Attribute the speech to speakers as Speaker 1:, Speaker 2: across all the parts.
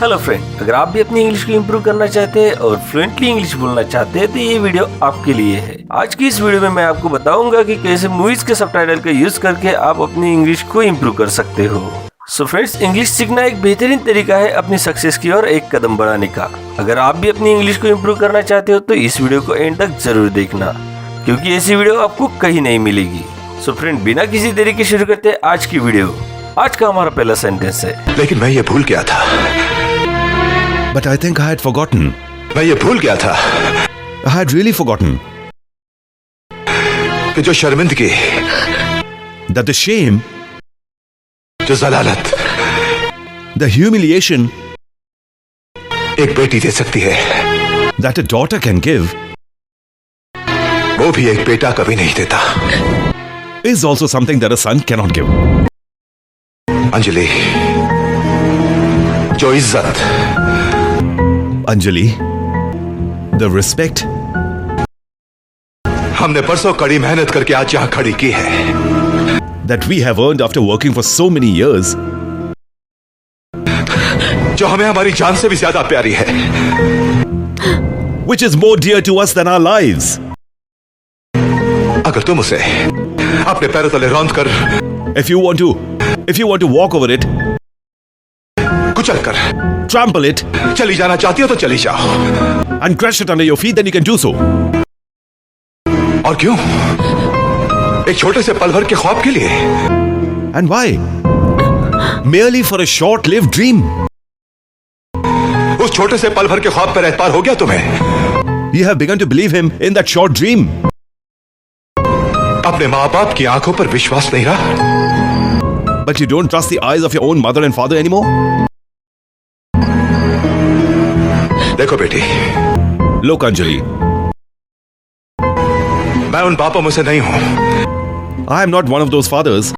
Speaker 1: Hello friend, अगर आप भी अपनी इंग्लिश को इम्प्रूव करना चाहते हैं और फ्लुएंटली इंग्लिश बोलना चाहते हैं तो ये वीडियो आपके लिए है। आज की इस वीडियो में मैं आपको बताऊंगा कि कैसे मूवीज के सबटाइटल का यूज करके आप अपनी इंग्लिश को इम्प्रूव कर सकते हो। सो फ्रेंड्स, इंग्लिश सीखना एक बेहतरीन तरीका है अपनी सक्सेस की ओर एक कदम बढ़ाने का। अगर आप भी अपनी इंग्लिश को इम्प्रूव करना चाहते हो तो इस वीडियो को एंड तक जरूर देखना, क्योंकि ऐसी वीडियो आपको कहीं नहीं मिलेगी। सो फ्रेंड, बिना किसी देरी के शुरू करते हैं आज की वीडियो। आज का हमारा पहला सेंटेंस है,
Speaker 2: लेकिन मैं ये भूल गया था।
Speaker 3: But I think I had forgotten.
Speaker 2: मैं ये भूल गया था
Speaker 3: I had really forgotten
Speaker 2: कि जो शर्मिंदगी,
Speaker 3: that the shame,
Speaker 2: जो जलालत
Speaker 3: the humiliation
Speaker 2: एक बेटी दे सकती है,
Speaker 3: that a daughter can give
Speaker 2: वो भी एक बेटा कभी नहीं देता।
Speaker 3: is also something that a son cannot give.
Speaker 2: Anjali, जो इज्जत,
Speaker 3: Anjali, the respect
Speaker 2: हमने परसों कड़ी मेहनत करके आज यहां खड़ी की है,
Speaker 3: that we have earned after working for so many years,
Speaker 2: जो हमें हमारी जान से भी ज्यादा प्यारी है,
Speaker 3: which is more dear to us than our lives.
Speaker 2: अगर तुम उसे अपने पैरों तले रौंद कर,
Speaker 3: If you want to walk over it,
Speaker 2: कुचल कर,
Speaker 3: trample it,
Speaker 2: चली जाना चाहती हो तो चली जाओ।
Speaker 3: and crush it under your feet, then you can do so.
Speaker 2: और क्यों? एक छोटे से पल भर के ख्वाब के लिए।
Speaker 3: And why? Merely for a short-lived dream.
Speaker 2: उस छोटे से पल भर के ख्वाब पर एतबार हो गया तुम्हें?
Speaker 3: You have begun to believe him in that short dream.
Speaker 2: अपने माँ बाप की आंखों पर विश्वास नहीं रहा?
Speaker 3: But you don't trust the eyes of your own mother and father anymore?
Speaker 2: देखो बेटी,
Speaker 3: Look, Anjali,
Speaker 2: मैं उन बापों में से नहीं हूं
Speaker 3: I am not one of those fathers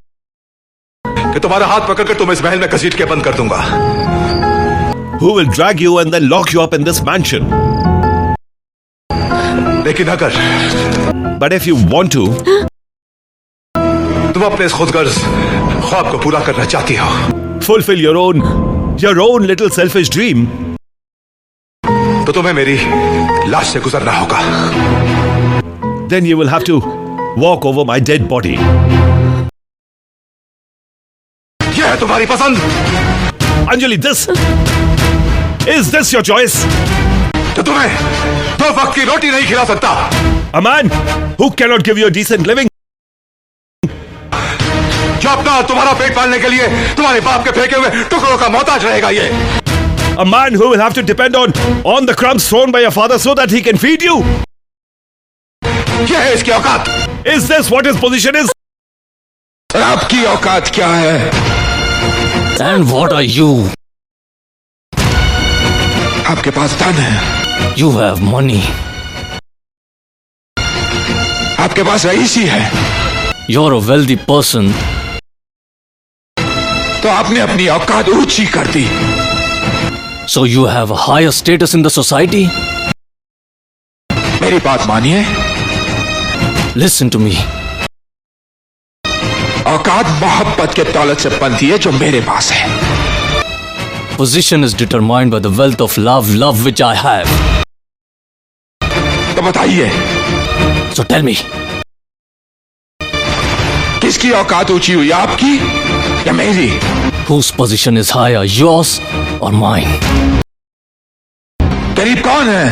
Speaker 2: कि तुम्हारा हाथ पकड़कर तुम इस महल में घसीट के बंद कर दूंगा।
Speaker 3: who will drag you and then lock you up in this mansion.
Speaker 2: लेकिन अगर
Speaker 3: But if you want to,
Speaker 2: तुम अपने इस खुदगर्ज ख्वाब को पूरा करना चाहती हो,
Speaker 3: fulfill your own little selfish dream,
Speaker 2: तो तुम्हें मेरी लाश से गुजरना होगा।
Speaker 3: then you will have to walk over my dead body.
Speaker 2: यह है तुम्हारी पसंद?
Speaker 3: Anjali, is this your choice?
Speaker 2: तो तुम्हें 2 वक्त की रोटी नहीं खिला सकता।
Speaker 3: A man who cannot give you a decent living,
Speaker 2: जो अपना और तुम्हारा पेट पालने के लिए तुम्हारे बाप के फेंके हुए टुकड़ों का मोहताज रहेगा। ये
Speaker 3: a man who will have to depend on the crumbs thrown by your father so that he can feed you.
Speaker 2: यह है इसकी औकात।
Speaker 3: Is this what his position is?
Speaker 2: आपकी औकात क्या है?
Speaker 4: And what are you?
Speaker 2: आपके पास धन है,
Speaker 4: You have money.
Speaker 2: आपके पास रईसी है,
Speaker 4: You're a wealthy person.
Speaker 2: तो आपने अपनी औकात ऊंची कर दी।
Speaker 4: So you have a higher status in the society?
Speaker 2: मेरी बात मानिए,
Speaker 4: Listen to me.
Speaker 2: औकात मोहब्बत के दौलत से बनती है जो मेरे पास है।
Speaker 4: Position is determined by the wealth of love which I have.
Speaker 2: तो बताइए,
Speaker 4: So tell me,
Speaker 2: किसकी औकात ऊंची हुई, आपकी या मेरी?
Speaker 4: whose position is higher, yours or mine?
Speaker 2: गरीब कौन है,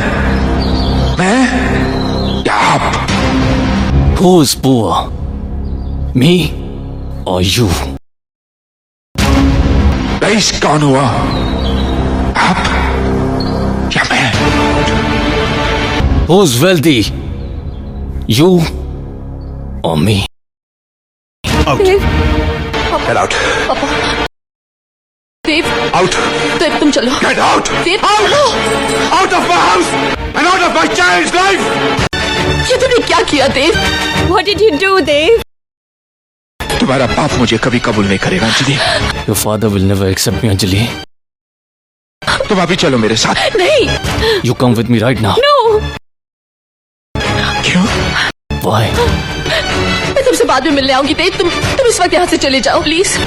Speaker 2: मैं या आप?
Speaker 4: Who is poor? Me or you?
Speaker 2: Rice कौन हुआ, आप या मैं?
Speaker 4: Who's wealthy? You or me?
Speaker 2: Get out.
Speaker 5: Dev,
Speaker 2: Out.
Speaker 5: देव तुम चलो।
Speaker 2: Get out.
Speaker 5: Dev,
Speaker 2: Out. Out of my house and out of my child's life.
Speaker 5: ये तूने क्या किया देव? What did you do, देव?
Speaker 2: तुम्हारा बाप मुझे कभी कबूल नहीं करेगा Anjali.
Speaker 4: Your father will never accept me, Anjali.
Speaker 2: तुम अभी चलो मेरे साथ।
Speaker 5: नहीं,
Speaker 4: You come with me right now.
Speaker 5: no,
Speaker 2: क्यों?
Speaker 4: Why?
Speaker 5: मैं तुमसे बाद में मिलने आऊंगी देव। तुम इस वक्त यहाँ से चले जाओ please.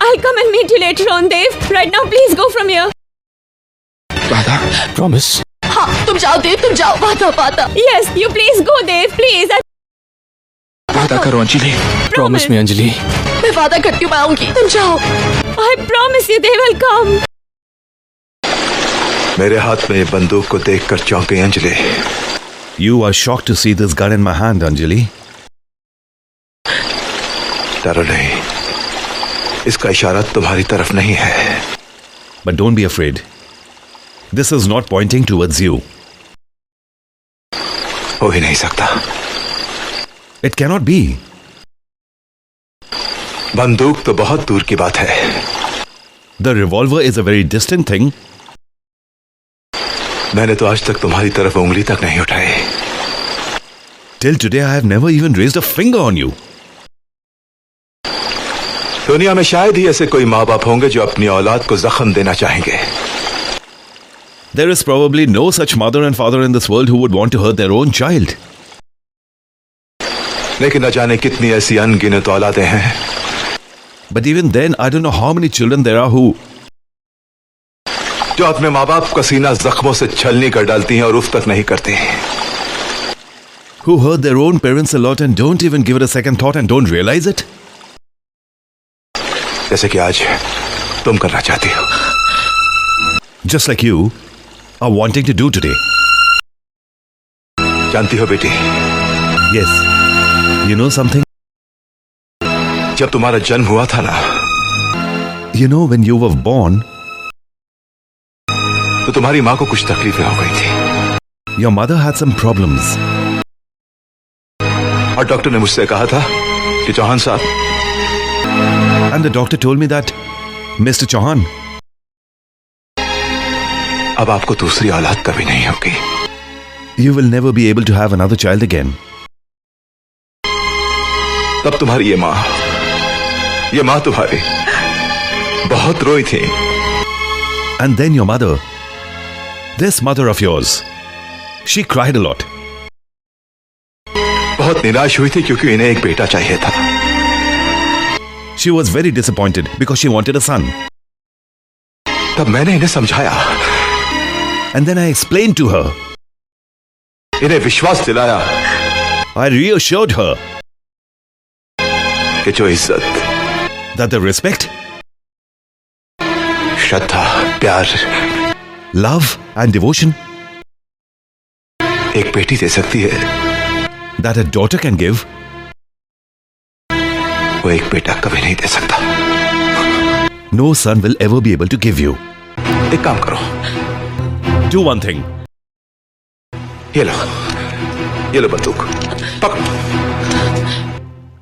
Speaker 5: I'll come and meet you later on, Dev. Right now, please go from here.
Speaker 4: Promise?
Speaker 5: हाँ तुम जाओ देव, तुम जाओ। वादा वादा। Yes, you please go Dev, please.
Speaker 2: वादा करो अंजलि।
Speaker 4: Promise me, Anjali.
Speaker 5: मैं वादा करती हूँ मैं आऊंगी, तुम जाओ। I promise you they will come.
Speaker 2: मेरे हाथ में बंदूक को देखकर चौंक गई Anjali.
Speaker 3: You are shocked to see this gun in my hand, Anjali.
Speaker 2: डरो नहीं, इसका इशारा तुम्हारी तरफ नहीं है।
Speaker 3: But don't be afraid. This is not pointing towards you.
Speaker 2: हो ही नहीं सकता।
Speaker 3: It cannot be.
Speaker 2: बंदूक तो बहुत दूर की बात है।
Speaker 3: The revolver is a very distant thing.
Speaker 2: मैंने तो आज तक तुम्हारी तरफ उंगली तक नहीं उठाई।
Speaker 3: Till today, I have never even raised a finger on you.
Speaker 2: दुनिया में शायद ही ऐसे कोई माँ बाप होंगे जो अपनी औलाद को जख्म देना चाहेंगे।
Speaker 3: There is probably no such mother and father in this world who would want to hurt their own child.
Speaker 2: लेकिन न जाने कितनी ऐसी अनगिनत औलादें हैं।
Speaker 3: But even then, I don't know how many children there are who
Speaker 2: जो अपने माँ बाप का सीना जख्मों से छलनी कर डालती हैं और उफ तक नहीं करती।
Speaker 3: hurt their own parents a lot and don't even give it a second thought and don't realize it.
Speaker 2: जैसे कि आज तुम करना चाहती हो।
Speaker 3: Just like you are wanting to do today.
Speaker 2: जानती हो बेटी,
Speaker 3: Yes. You know something?
Speaker 2: जब तुम्हारा जन्म हुआ था ना,
Speaker 3: You know when you were born,
Speaker 2: तो तुम्हारी माँ को कुछ तकलीफें हो गई थी
Speaker 3: your mother had some problems.
Speaker 2: और डॉक्टर ने मुझसे कहा था कि चौहान साहब,
Speaker 3: And the doctor told me that, Mr. Chauhan,
Speaker 2: अब आपको दूसरी औलाद कभी नहीं होगी।
Speaker 3: you will never be able to have another child again.
Speaker 2: तब तुम्हारी ये माँ तुम्हारी बहुत रोई थी।
Speaker 3: And then your mother, this mother of yours, she cried a lot.
Speaker 2: बहुत निराश हुई थी क्योंकि इन्हें एक बेटा चाहिए था।
Speaker 3: She was very disappointed because she wanted a son.
Speaker 2: तब मैंने इन्हें समझाया,
Speaker 3: And then I explained to her.
Speaker 2: इन्हें विश्वास दिलाया
Speaker 3: I reassured her
Speaker 2: कि जो इज्जत,
Speaker 3: that the respect,
Speaker 2: श्रद्धा, प्यार
Speaker 3: love, and devotion
Speaker 2: एक बेटी दे सकती है,
Speaker 3: that a daughter can give,
Speaker 2: वो एक बेटा कभी नहीं दे सकता।
Speaker 3: no son will ever be able to give you.
Speaker 2: एक काम करो,
Speaker 3: Do one thing.
Speaker 2: ये लो बंदूक, पकड़ो।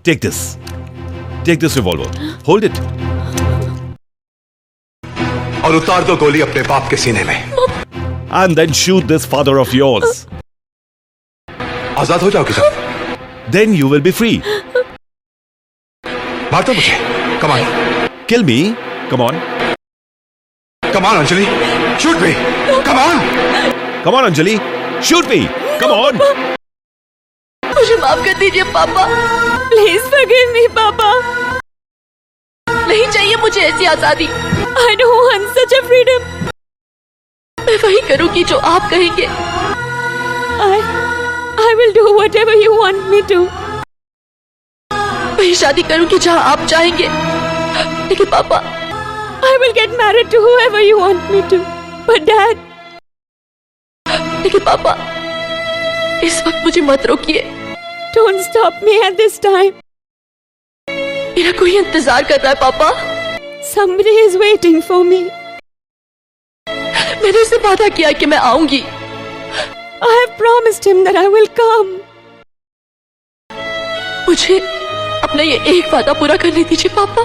Speaker 3: Take this. Take this revolver. Hold it.
Speaker 2: और उतार दो गोली अपने बाप के सीने में।
Speaker 3: And then shoot this father of yours.
Speaker 2: आजाद हो जाओगे तुम।
Speaker 3: Then you will be free.
Speaker 2: मार दो मुझे, come on,
Speaker 3: Kill me. Come on.
Speaker 2: Come on Anjali, shoot me, come on.
Speaker 3: Come on, Anjali. Shoot me. Come on.
Speaker 5: मुझे माफ कर दीजिए पापा, प्लीज फॉरगिव मी पापा। नहीं चाहिए मुझे ऐसी आजादी। I don't want such a freedom. मैं वही करूंगी जो आप कहेंगे। I will do whatever you want me to. वही शादी करूंगी जहां आप चाहेंगे। लेकिन पापा, I will get married to whoever you want me to. But Dad, लेकिन पापा, इस वक्त मुझे मत रोकिए। Don't stop me at this time. मेरा कोई इंतजार कर रहा है पापा। Somebody is waiting for me. मैंने उसे वादा किया कि मैं आऊंगी। I have promised him that I will come. मुझे अपना ये एक वादा पूरा करने दीजिए पापा।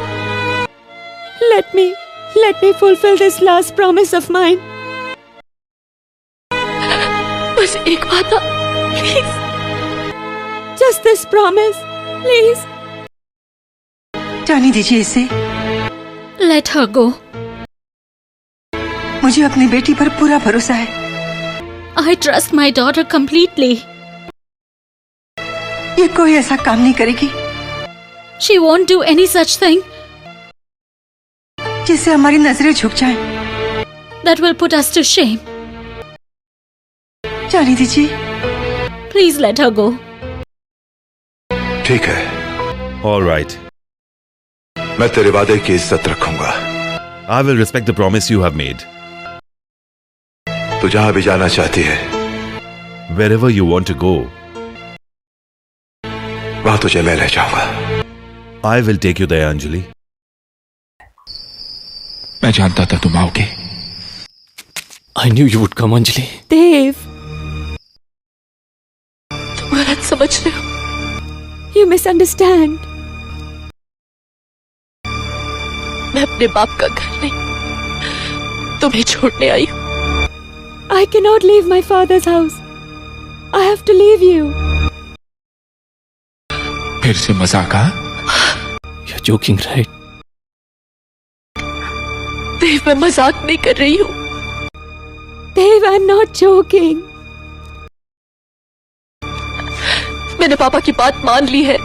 Speaker 5: Let me fulfill this last promise of mine. बस एक वादा, please. Just this promise, please.
Speaker 6: जाने दीजिए इसे।
Speaker 5: Let her go.
Speaker 6: मुझे अपनी बेटी पर पूरा भरोसा है।
Speaker 5: I trust my daughter completely.
Speaker 6: ये कोई ऐसा काम नहीं करेगी
Speaker 5: She won't do any such thing
Speaker 6: जिससे हमारी नजरें झुक जाएं।
Speaker 5: that will put us to shame.
Speaker 6: जाने दीजिए।
Speaker 5: Please let her go.
Speaker 2: ठीक है,
Speaker 3: All right.
Speaker 2: मैं तेरे वादे की इज्जत रखूंगा।
Speaker 3: I will respect the promise you have made.
Speaker 2: तू जहां भी जाना चाहती है,
Speaker 3: Wherever you want to go,
Speaker 2: वहां तुझे मैं ले जाऊंगा।
Speaker 3: I will take you there, Anjali.
Speaker 2: मैं जानता था तुम आओगे।
Speaker 4: I knew you would come, Anjali.
Speaker 5: Dave. तुम गलत समझ रहे हो। You misunderstand. मैं अपने बाप का घर नहीं, तुम्हें छोड़ने आई हूँ। I cannot leave my father's house. I have to leave you.
Speaker 2: फिर से मजाक?
Speaker 4: You're joking, right?
Speaker 5: देव, मैं मजाक नहीं कर रही हूँ। देव, I'm not joking. मैंने पापा की बात मान ली है।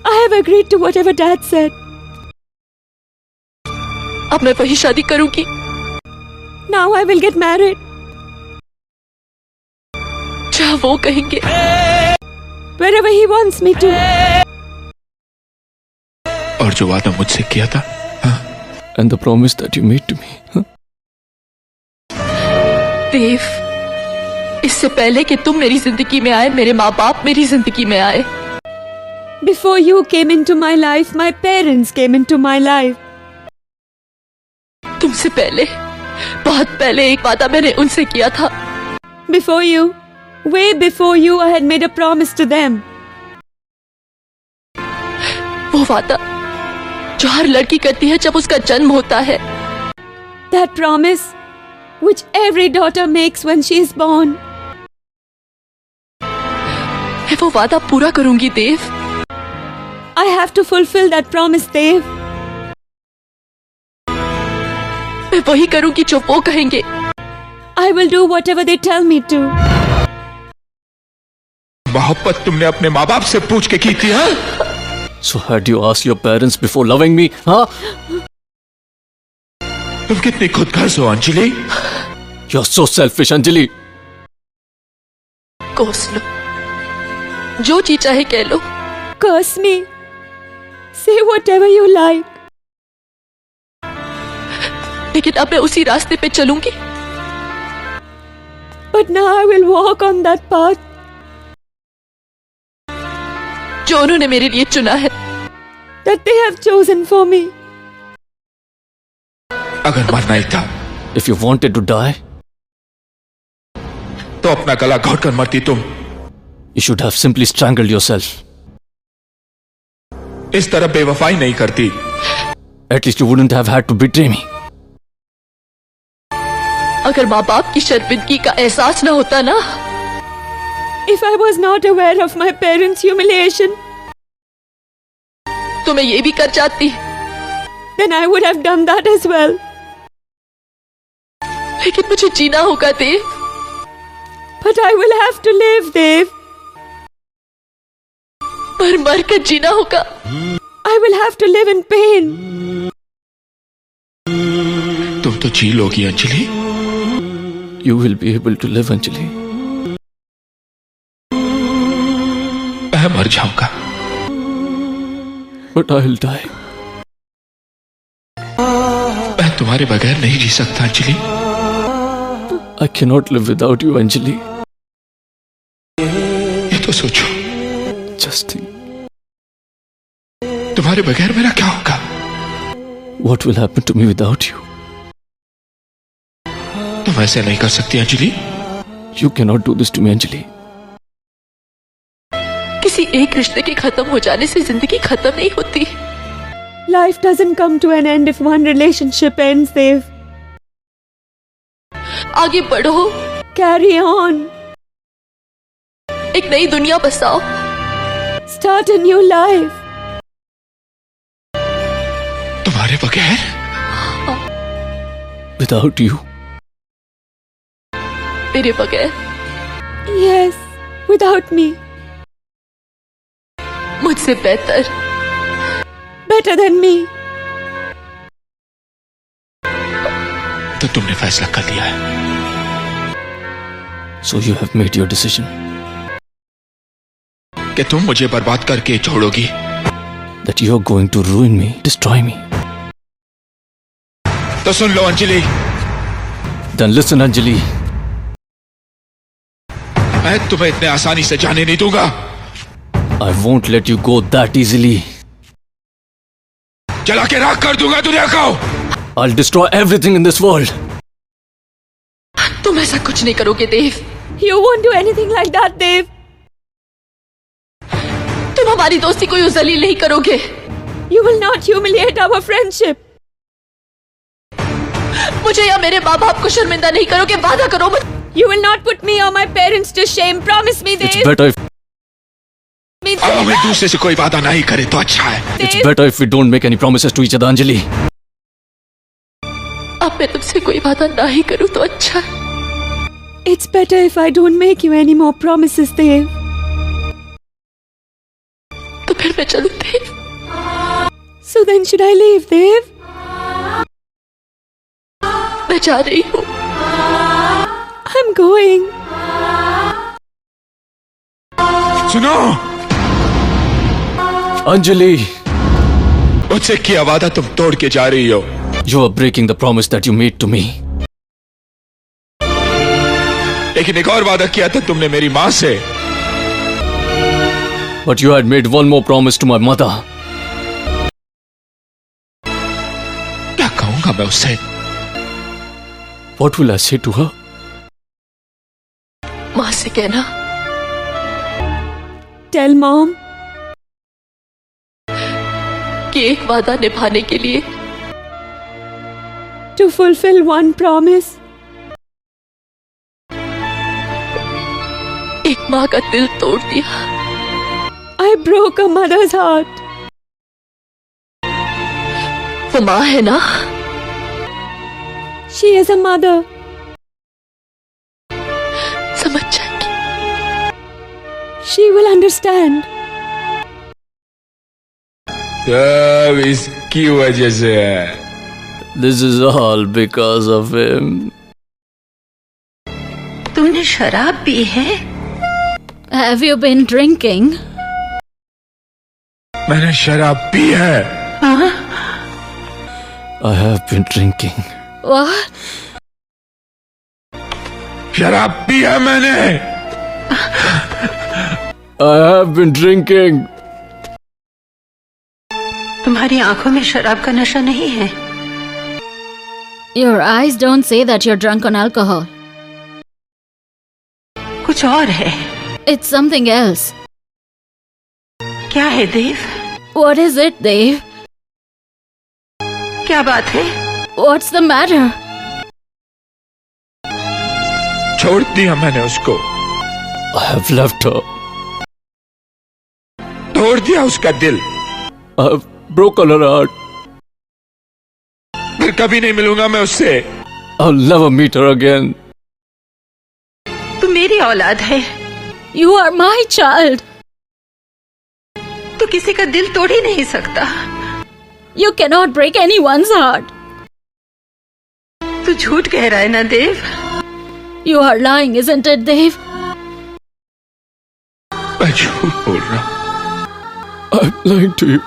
Speaker 5: I have agreed to whatever Dad said. अब मैं वही शादी करूंगी। Now I will get married. जहाँ वो कहेंगे। Wherever he wants me to.
Speaker 2: और जो वादा मुझसे किया था,
Speaker 4: And the promise that you made to me. Huh?
Speaker 5: देव, इससे पहले कि तुम मेरी जिंदगी में आए, मेरे माँ बाप मेरी जिंदगी में आए। Before you came into my life, my parents came into my life. तुमसे पहले, बहुत पहले एक वादा मैंने उनसे किया था। Before you, way before you, I had made a promise to them. वो वादा जो हर लड़की करती है जब उसका जन्म होता है। That promise which every daughter makes when she is born. मैं वो वादा पूरा करूंगी देव। I have to fulfill that promise, देव। मैं वही करूंगी जो वो कहेंगे। I will do whatever they tell me to.
Speaker 2: मोहब्बत तुमने अपने माँ बाप से पूछ के की थी? हाँ?
Speaker 4: So had you asked your parents before loving me, huh?
Speaker 2: तुम कितनी खुदगर्ज हो Anjali.
Speaker 4: You're so selfish, Anjali.
Speaker 5: कोस लो, जो जी चाहे कह लो। Curse me. Say whatever you like. लेकिन अब मैं उसी रास्ते पे चलूंगी। But now I will walk on that path. जो उन्होंने मेरे लिए चुना है। That they have chosen for me.
Speaker 2: अगर मरना ही था
Speaker 4: If you wanted to die,
Speaker 2: तो अपना गला घोट कर मरती तुम।
Speaker 4: you should have simply strangled yourself.
Speaker 2: इस तरह बेवफाई नहीं करती।
Speaker 4: At least you wouldn't have had to betray me.
Speaker 5: अगर माँ बाप की शर्मिंदगी का एहसास ना होता ना, If I was not aware of my parents' humiliation, तो मैं ये भी कर जाती। Then I would have done that as well. लेकिन मुझे जीना होगा देव। But I will have to live, देव। मर मर कर जीना होगा। I will have to live in pain.
Speaker 2: तुम तो जी लोगी Anjali.
Speaker 4: You will be able to live, Anjali.
Speaker 2: मैं मर जाऊंगा।
Speaker 4: But I'll die.
Speaker 2: मैं तुम्हारे बगैर नहीं जी सकता Anjali.
Speaker 4: I cannot live without you, Anjali.
Speaker 2: ये तो सोचो,
Speaker 4: Just think,
Speaker 2: तुम्हारे बगैर मेरा क्या होगा?
Speaker 4: what will happen to me without you?
Speaker 2: तुम ऐसे नहीं कर सकती Anjali.
Speaker 4: You cannot do this to me, Anjali.
Speaker 5: किसी एक रिश्ते के खत्म हो जाने से जिंदगी खत्म नहीं होती। Life doesn't come to an end if one relationship ends, Dev. आगे बढ़ो, carry on. एक नई दुनिया बसाओ। Start a new life.
Speaker 2: तुम्हारे बगैर?
Speaker 4: Without you.
Speaker 5: मेरे बगैर? Yes, without me. मुझसे बेहतर। Better than me.
Speaker 2: तो तुमने फैसला कर लिया है।
Speaker 4: So you have made your decision.
Speaker 2: कि तुम मुझे बर्बाद करके छोड़ोगी।
Speaker 4: That you are going to ruin me, destroy me.
Speaker 2: तो सुन लो अंजलि,
Speaker 4: Then listen, Anjali.
Speaker 2: मैं तुम्हें इतने आसानी से जाने नहीं दूंगा।
Speaker 4: I won't let you go that easily.
Speaker 2: जला के राख कर दूंगा दुनिया को।
Speaker 4: I'll destroy everything in this world.
Speaker 5: तुम ऐसा कुछ नहीं करोगे देव। You won't do anything like that, देव। तुम हमारी दोस्ती को यूं जलील नहीं करोगे। You will not humiliate our friendship. मुझे या मेरे माँ बाप को शर्मिंदा नहीं करोगे, वादा करो मुझे। You will not put me or my parents to shame. Promise me,
Speaker 4: It's
Speaker 5: Dev.
Speaker 4: better if
Speaker 2: अब हम एक दूसरे से कोई वादा नहीं करे तो अच्छा है।
Speaker 4: it's better if we don't make any promises to each other, Anjali.
Speaker 5: अब मैं तुमसे कोई वादा ना ही करूं तो अच्छा है। It's better if I don't make you any more promises, देव। तो फिर मैं चलूं, देव? So then should I leave, देव? मैं जा रही हूँ। I'm going.
Speaker 2: सुनो,
Speaker 4: Anjali,
Speaker 2: मुझसे किया वादा तुम तोड़ के जा रही हो।
Speaker 4: you are breaking the promise that you made to me.
Speaker 2: लेकिन एक और वादा किया था तुमने मेरी माँ से।
Speaker 4: But you had made one more promise to my mother.
Speaker 2: क्या कहूंगा मैं उससे?
Speaker 4: What will I say to her?
Speaker 5: माँ से कहना। Tell mom कि एक वादा निभाने के लिए to fulfill one promise एक माँ का दिल तोड़ दिया। I broke a mother's heart. वो माँ है ना? She is a mother. समझ जाएगी। She will understand.
Speaker 2: सब इसकी वजह से है।
Speaker 4: This is all because of him.
Speaker 6: तुमने शराब पी है?
Speaker 5: Have you been drinking?
Speaker 2: मैंने शराब पी है।
Speaker 4: I have been drinking.
Speaker 5: What?
Speaker 2: शराब पी है मैंने।
Speaker 4: I have been drinking.
Speaker 6: तुम्हारी आंखों में शराब का नशा नहीं है।
Speaker 5: Your eyes don't say that you're drunk on alcohol.
Speaker 6: कुछ और है।
Speaker 5: It's something else.
Speaker 6: क्या है देव?
Speaker 5: What is it, Dave?
Speaker 6: क्या बात है?
Speaker 5: What's the matter?
Speaker 2: छोड़ दिया मैंने उसको।
Speaker 4: I have left her.
Speaker 2: तोड़ दिया उसका दिल।
Speaker 4: I have broken her heart.
Speaker 2: फिर कभी नहीं मिलूंगा मैं उससे।
Speaker 4: I'll never meet her again.
Speaker 6: तू मेरी औलाद है।
Speaker 5: You are my child.
Speaker 6: तू किसी का दिल तोड़ ही नहीं सकता।
Speaker 5: You cannot break anyone's heart.
Speaker 6: तू झूठ कह रहा है ना देव?
Speaker 5: You are lying, isn't it, Dave?
Speaker 2: मैं झूठ बोल रहा हूँ।
Speaker 4: I'm lying to you.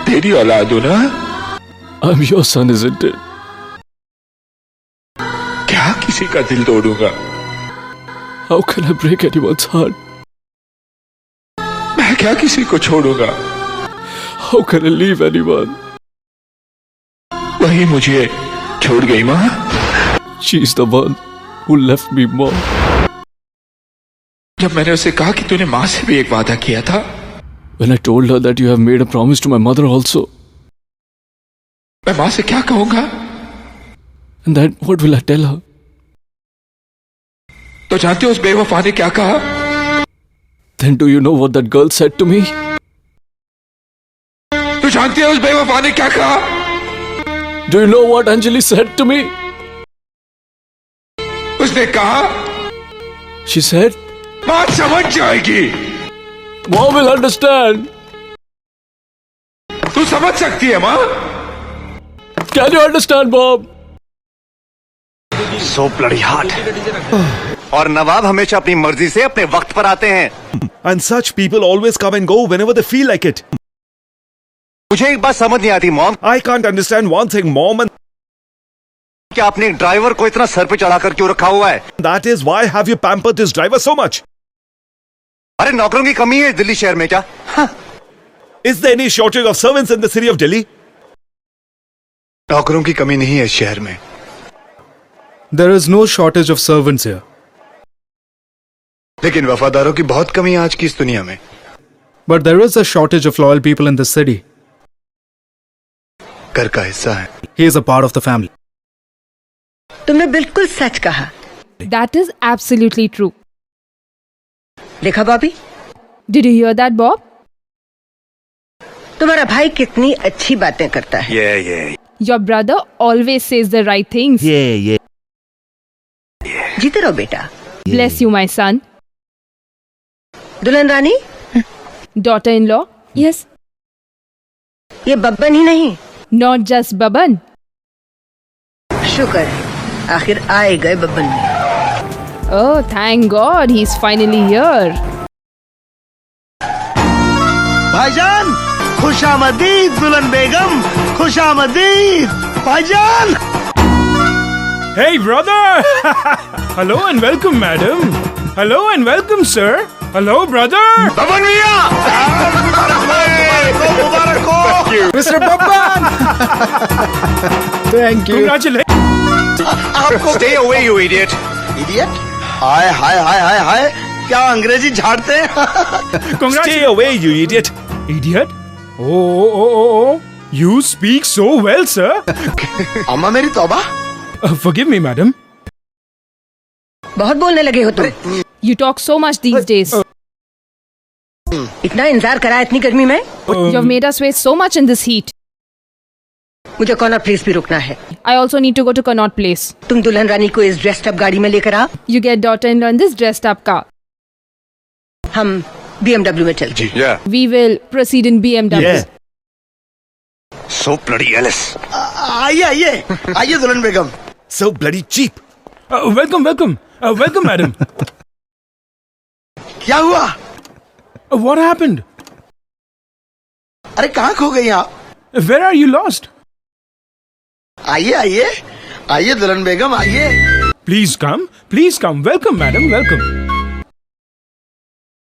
Speaker 2: तेरी औलाद हूं ना?
Speaker 4: I'm your son, isn't it?
Speaker 2: क्या किसी का दिल तोड़ूंगा?
Speaker 4: How can I break anyone's heart?
Speaker 2: मैं क्या किसी को छोड़ूंगा?
Speaker 4: How can I leave anyone?
Speaker 2: वही मुझे छोड़ गई माँ।
Speaker 4: She's the one who left me, Mom.
Speaker 2: जब मैंने उसे कहा कि तूने माँ से भी एक वादा किया था,
Speaker 4: When I told her that you have made a promise to my mother also,
Speaker 2: मैं माँ से क्या कहूंगा?
Speaker 4: and then what will I tell her?
Speaker 2: तो जानते हो उस बेवफा ने क्या कहा?
Speaker 4: Then do you know what that girl said to me?
Speaker 2: तो जानते हो उस बेवफा ने क्या कहा?
Speaker 4: Do you know what Anjali said to me?
Speaker 2: उसने कहा,
Speaker 4: She said,
Speaker 2: माँ समझ जाएगी।
Speaker 4: Mom will understand.
Speaker 2: तू समझ सकती है माँ?
Speaker 4: Can you understand, Mom?
Speaker 2: So bloody hot. और नवाब हमेशा अपनी मर्जी से अपने वक्त पर आते हैं।
Speaker 3: And such people always come and go whenever they feel like it.
Speaker 2: मुझे एक बात समझ नहीं आती mom,
Speaker 3: I can't understand one thing, Mom, and
Speaker 2: क्या आपने एक ड्राइवर को इतना सर पे चढ़ाकर क्यों रखा हुआ है?
Speaker 3: that is why have you pampered this driver so much?
Speaker 2: अरे नौकरों की कमी है दिल्ली शहर में क्या?
Speaker 3: Is there any shortage of servants in the city of Delhi?
Speaker 2: नौकरों की कमी नहीं है इस शहर में।
Speaker 7: There is no shortage of servants here.
Speaker 2: लेकिन वफादारों की बहुत कमी है आज की इस दुनिया में।
Speaker 7: But there is a shortage of loyal people in this city.
Speaker 2: घर का हिस्सा है।
Speaker 7: He is a part of the family.
Speaker 6: तुमने बिल्कुल सच कहा।
Speaker 5: That is absolutely true.
Speaker 6: देखा Bobby,
Speaker 5: Did you hear that, Bob?
Speaker 6: तुम्हारा भाई कितनी अच्छी बातें करता है।
Speaker 2: ये
Speaker 5: Your brother always says the right things.
Speaker 6: जीते रहो बेटा।
Speaker 5: Bless you, my son.
Speaker 6: दुल्हन रानी,
Speaker 5: Daughter-in-law? Yes.
Speaker 6: ये बब्बन ही नहीं,
Speaker 5: Not just Baban.
Speaker 6: शुक्र है आखिर आए गए बब्बन में।
Speaker 5: Oh, thank God, he's finally here.
Speaker 8: भाईजान खुशामदीद दुल्हन बेगम, खुशामदीद भाईजान।
Speaker 9: Hey, brother! Hello and welcome, madam. Hello and welcome, sir. Hello, brother.
Speaker 2: Baban भैया, मुबारक हो।
Speaker 7: Mr. Babban! Thank you.
Speaker 9: Congratulations.
Speaker 8: आपको
Speaker 2: Stay away, you idiot.
Speaker 8: Idiot. हाय हाय हाय हाय हाय, क्या अंग्रेजी झाड़ते हैं?
Speaker 3: Stay away, you idiot.
Speaker 9: Idiot. Oh. You speak so well, sir.
Speaker 8: अम्मा मेरी तौबा।
Speaker 9: Forgive me, madam.
Speaker 6: बहुत बोलने लगे हो तुम।
Speaker 5: You talk so much these days.
Speaker 6: इतना इंतजार करा इतनी गर्मी में।
Speaker 5: You have made us wait so much in this heat.
Speaker 6: मुझे कॉर्नर प्लेस भी रुकना है।
Speaker 5: I also need to go to Connaught Place.
Speaker 6: तुम दुल्हन रानी को इस ड्रेस्ड अप गाड़ी में लेकर आओ।
Speaker 5: You get daughter-in-law in this dressed up car.
Speaker 6: हम BMW में चलते हैं।
Speaker 2: Yeah.
Speaker 5: We will proceed in BMW.
Speaker 3: Yeah.
Speaker 2: So bloody Alice.
Speaker 8: आइए आइए आइए दुल्हन बेगम।
Speaker 3: So bloody cheap.
Speaker 9: Welcome. Welcome, madam.
Speaker 8: क्या हुआ?
Speaker 9: What happened?
Speaker 8: अरे कहाँ खो गई आप?
Speaker 9: Where are you lost?
Speaker 8: आइए आइए आइए दुल्हन बेगम आइए।
Speaker 9: Please come. Welcome, madam. Welcome.